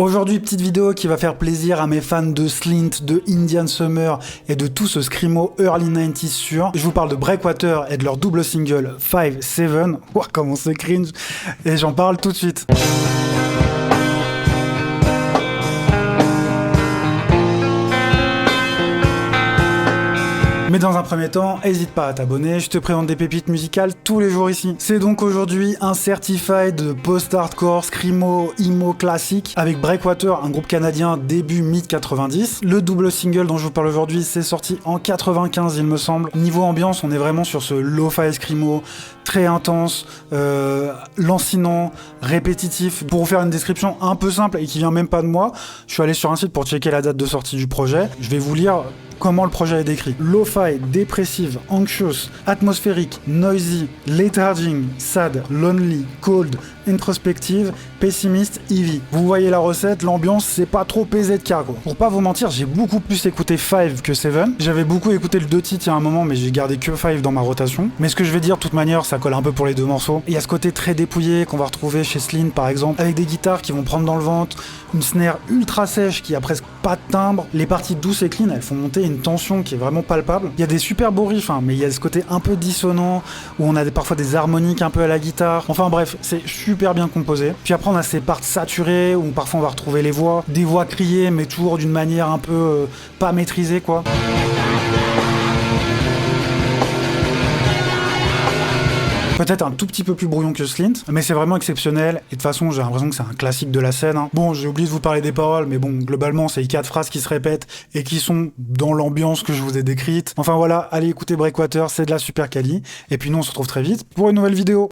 Aujourd'hui, petite vidéo qui va faire plaisir à mes fans de Slint, de Indian Summer et de tout ce screamo early 90s sûr. Je vous parle de Breakwater et de leur double single 5-7. Ouah, comment c'est cringe. Et j'en parle tout de suite. Mais dans un premier temps, n'hésite pas à t'abonner, je te présente des pépites musicales tous les jours ici. C'est donc aujourd'hui un certified de post-hardcore, screamo, emo classique avec Breakwater, un groupe canadien début mid-90. Le double single dont je vous parle aujourd'hui, c'est sorti en 95 il me semble. Niveau ambiance, on est vraiment sur ce lo-fi screamo, très intense, lancinant, répétitif. Pour vous faire une description un peu simple et qui vient même pas de moi, je suis allé sur un site pour checker la date de sortie du projet. Je vais vous lire comment le projet est décrit. Lo-fi, dépressive, anxious, atmosphérique, noisy, letharging, sad, lonely, cold, introspective, pessimiste, heavy. Vous voyez la recette, l'ambiance, c'est pas trop PZK quoi. Pour pas vous mentir, j'ai beaucoup plus écouté 5 que 7. J'avais beaucoup écouté le 2 titres il y a un moment, mais j'ai gardé que 5 dans ma rotation. Mais ce que je vais dire, de toute manière, ça colle un peu pour les deux morceaux. Il y a ce côté très dépouillé qu'on va retrouver chez Slint par exemple, avec des guitares qui vont prendre dans le ventre, une snare ultra sèche qui a presque pas de timbre. Les parties douces et clean, elles font monter une tension qui est vraiment palpable. Il y a des super beaux riffs, mais il y a ce côté un peu dissonant, où on a parfois des harmoniques un peu à la guitare. Enfin bref, c'est super bien composé. Puis après on a ces parts saturées, où parfois on va retrouver les voix, des voix criées, mais toujours d'une manière un peu pas maîtrisée quoi. Peut-être un tout petit peu plus brouillon que Slint, mais c'est vraiment exceptionnel. Et de toute façon, j'ai l'impression que c'est un classique de la scène. Bon, j'ai oublié de vous parler des paroles, mais bon, globalement, c'est 4 phrases qui se répètent et qui sont dans l'ambiance que je vous ai décrite. Enfin voilà, allez écouter Breakwater, c'est de la super quali. Et puis nous, on se retrouve très vite pour une nouvelle vidéo.